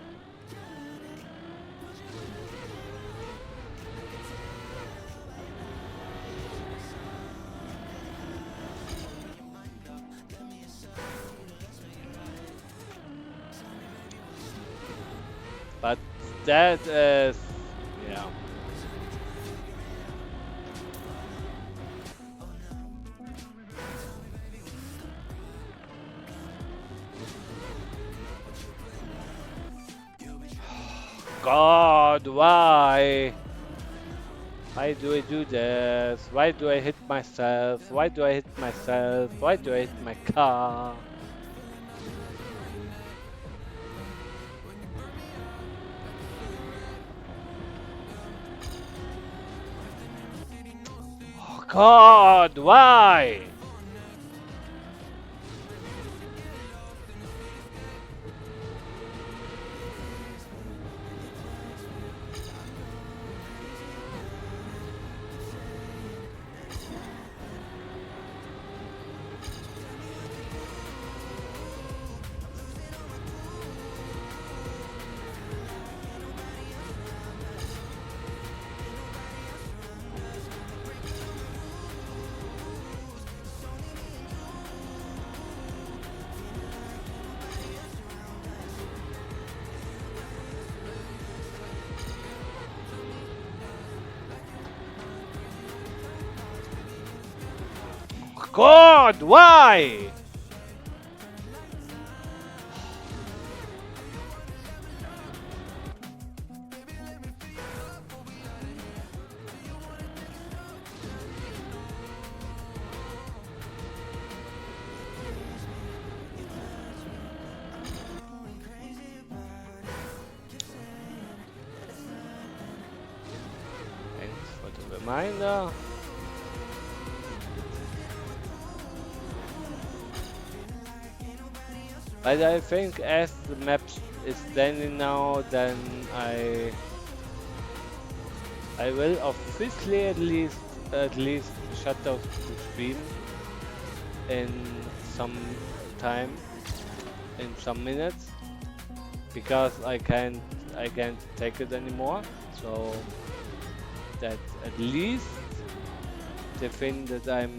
[SPEAKER 2] But that is, yeah. God, why? Why do I do this? Why do I hit myself? Why do I hit myself? Why do I hit my car? Oh God, why? God, why? Thanks for the reminder. But I think as the map is standing now, then I will officially at least shut off the stream in some time, in some minutes, because I can't take it anymore. So that at least the thing that I'm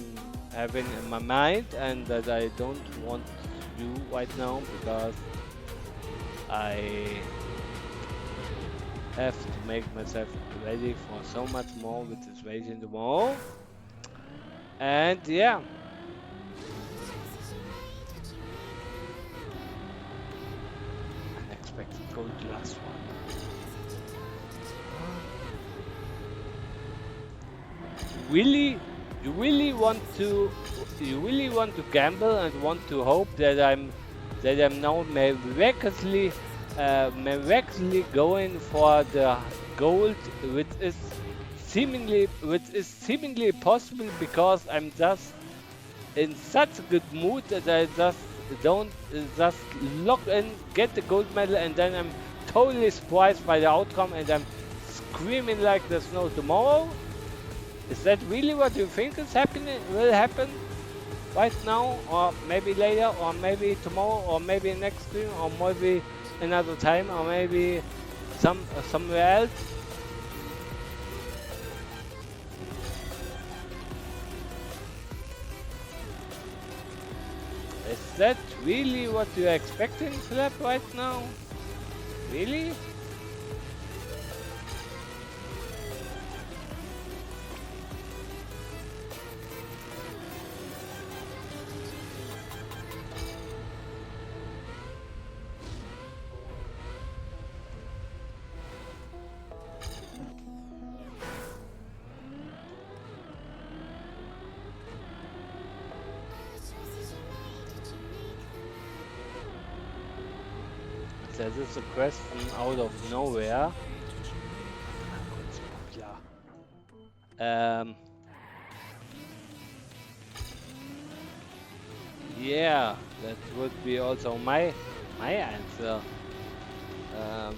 [SPEAKER 2] having in my mind and that I don't want to do right now, because I have to make myself ready for so much more with this racing tomorrow. And yeah, unexpected gold last one. Really, you really want to, gamble and want to hope that I'm now miraculously going for the gold, which is seemingly possible, because I'm just in such a good mood that I just don't just lock in, get the gold medal, and then I'm totally surprised by the outcome, and I'm screaming like there's no tomorrow. Is that really what you think is happening? Will happen right now, or maybe later, or maybe tomorrow, or maybe next stream, or maybe another time, or maybe somewhere else? Is that really what you're expecting, Flap, right now? Really? That is a question out of nowhere. Yeah, that would be also my answer. Um,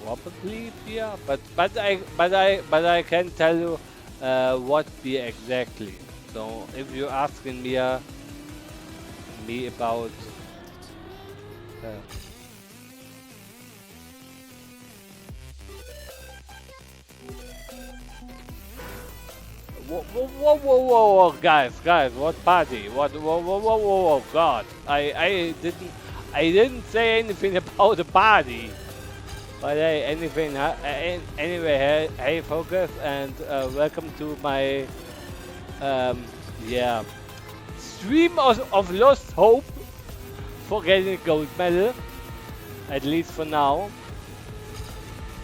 [SPEAKER 2] Probably beer, but I can tell you what beer exactly. So if you're asking me about uh, whoa, guys, what party? Whoa, God! I didn't say anything about the party. But hey, anyway, hey, focus, and welcome to my yeah, stream of lost hope for getting a gold medal, at least for now.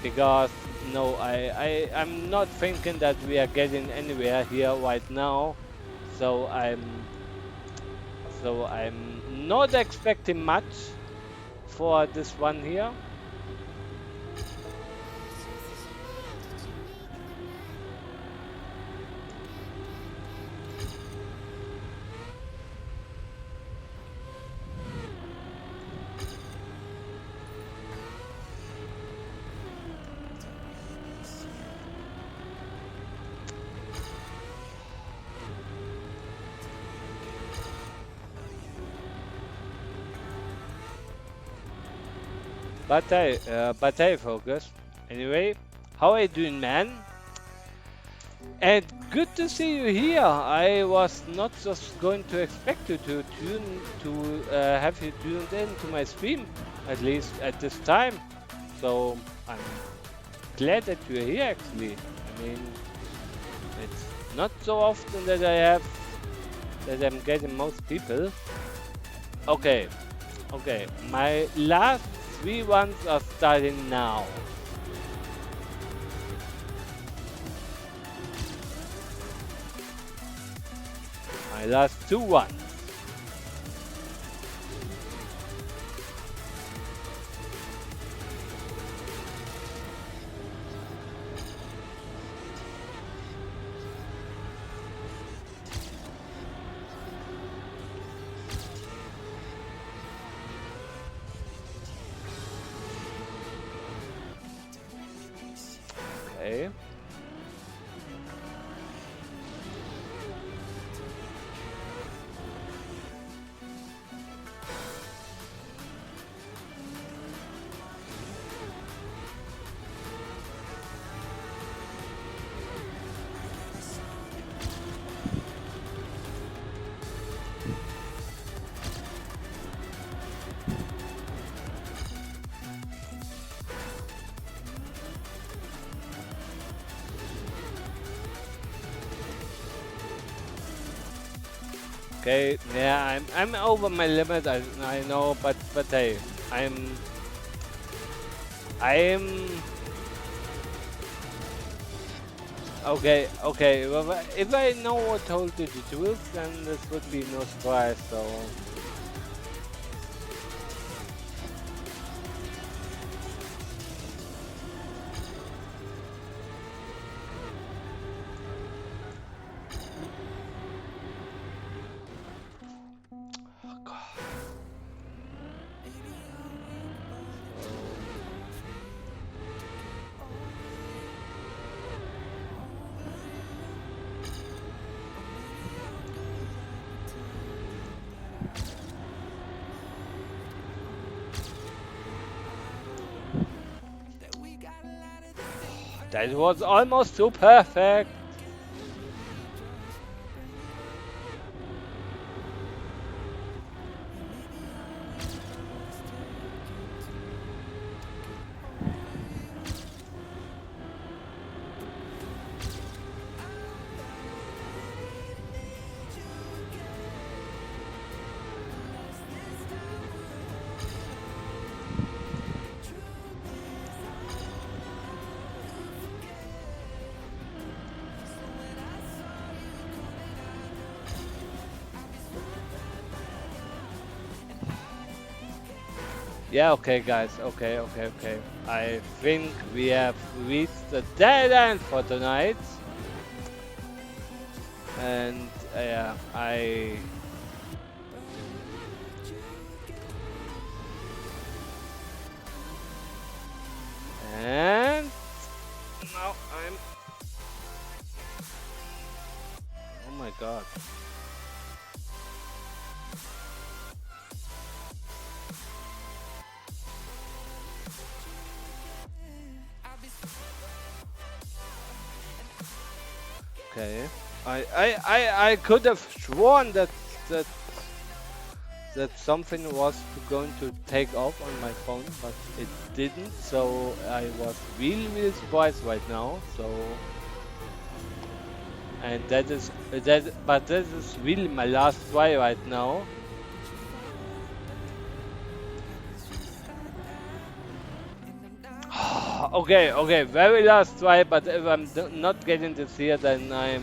[SPEAKER 2] Because no, I'm not thinking that we are getting anywhere here right now, so I'm not expecting much for this one here. But hey, focus. Anyway, how are you doing, man? And good to see you here. I was not just going to expect you to have you tuned in to my stream, at least at this time. So I'm glad that you're here. Actually, I mean, not so often that I'm getting most people. Okay, okay. My last three ones are starting now. My last two ones. Okay. Okay, yeah, I'm over my limit. I know, but hey, I'm okay. Okay, well, if I know what told you the truth, then this would be no surprise. So that was almost too perfect. Yeah, okay, guys. Okay, okay, okay. I think we have reached the dead end for tonight. And yeah, and now I'm. Oh my god. Okay. I could have sworn that that something was going to take off on my phone, but it didn't. So I was really surprised right now. So and but this is really my last try right now. Okay, okay, very last try. But if I'm not getting this here, then I'm.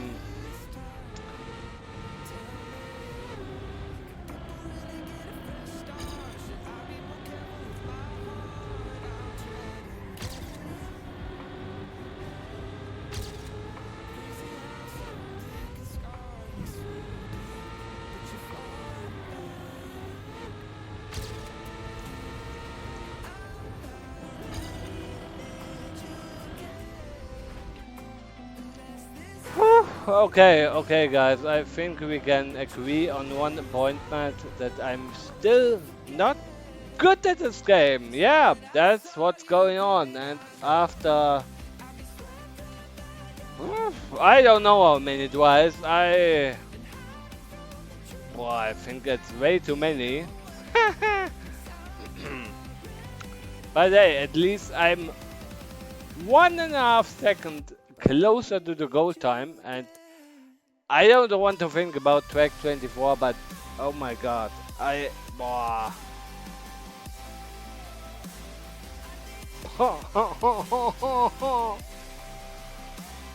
[SPEAKER 2] Okay, okay, guys. I think we can agree on one appointment that I'm still not good at this game. Yeah, that's what's going on. And after, I don't know how many tries. Well, I think that's way too many. But hey, at least I'm 1.5 seconds closer to the goal time, and I don't want to think about track 24, but oh my god, boah.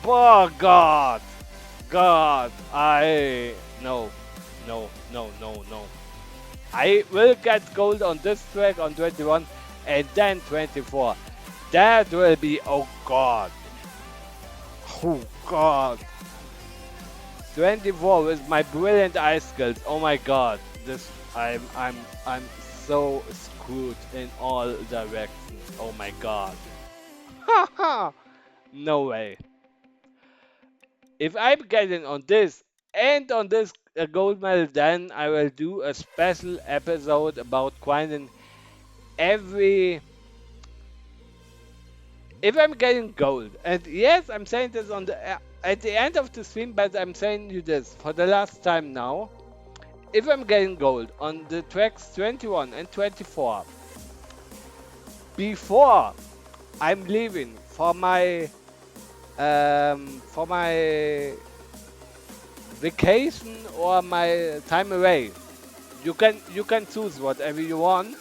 [SPEAKER 2] Oh god, god, no, no, no, no, no. I will get gold on this track on 21 and then 24. That will be, oh god, oh god. 24 with my brilliant eye skills. Oh my god, this I'm so screwed in all directions. Oh my god. Haha. No way. If I'm getting on this and on this gold medal, then I will do a special episode about grinding every. If I'm getting gold, and yes, I'm saying this on the at the end of the stream, but I'm saying you this for the last time now. If I'm getting gold on the tracks 21 and 24 before I'm leaving for my vacation or my time away, you can choose whatever you want.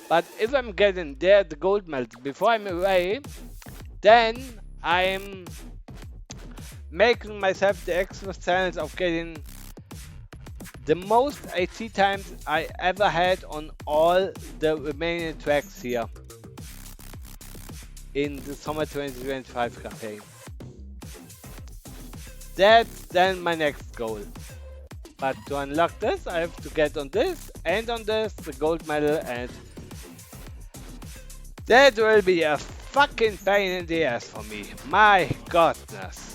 [SPEAKER 2] But if I'm getting there the gold medals before I'm away, then I'm making myself the extra challenge of getting the most AT times I ever had on all the remaining tracks here in the summer 2025 campaign. That's then my next goal. But to unlock this, I have to get on this and on this the gold medal, and that will be a fucking pain in the ass for me. My godness.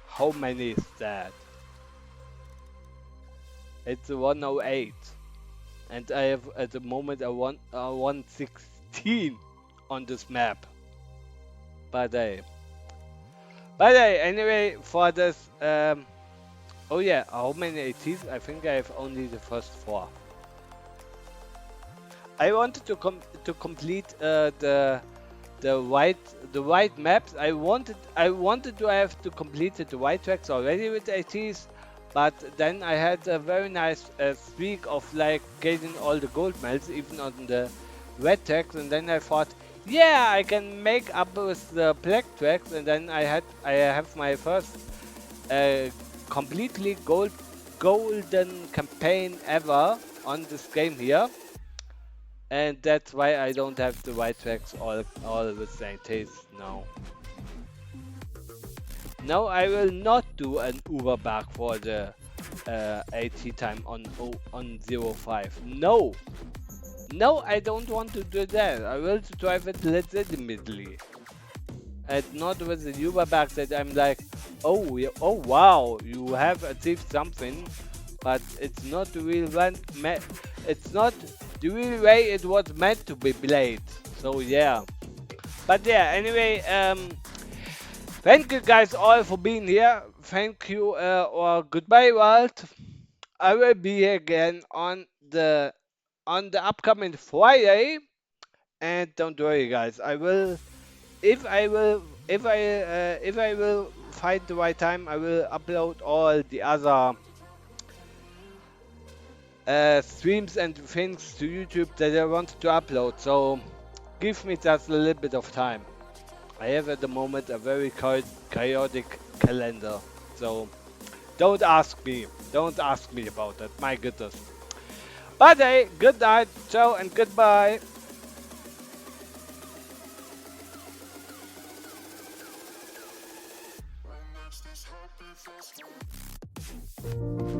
[SPEAKER 2] How many is that? It's a 108. And I have at the moment a 116 on this map. But anyway, for this, oh yeah, how many ATs? I think I have only the first 4. I wanted to complete the white maps. I wanted to have to complete the white tracks already with ATs, but then I had a very nice streak of like getting all the gold medals even on the red tracks, and then I thought, yeah, I can make up with the black tracks, and then I have my first completely golden campaign ever on this game here. And that's why I don't have the white tracks all with the taste now. Now I will not do an Uber back for the AT time on 05. No, no, I don't want to do that. I will drive it legitimately, and not with the Uber back that I'm like, oh, oh wow, you have achieved something, but it's not the real one. It's not the real way it was meant to be played. So yeah. But yeah, anyway, thank you guys all for being here. Thank you or goodbye world. I will be here again on the upcoming Friday, and don't worry guys, if I will find the right time, I will upload all the other streams and things to YouTube that I wanted to upload. So give me just a little bit of time. I have at the moment a very chaotic calendar. So don't ask me about that. My goodness. But hey, good night, ciao, and goodbye.
[SPEAKER 1] When does this happen?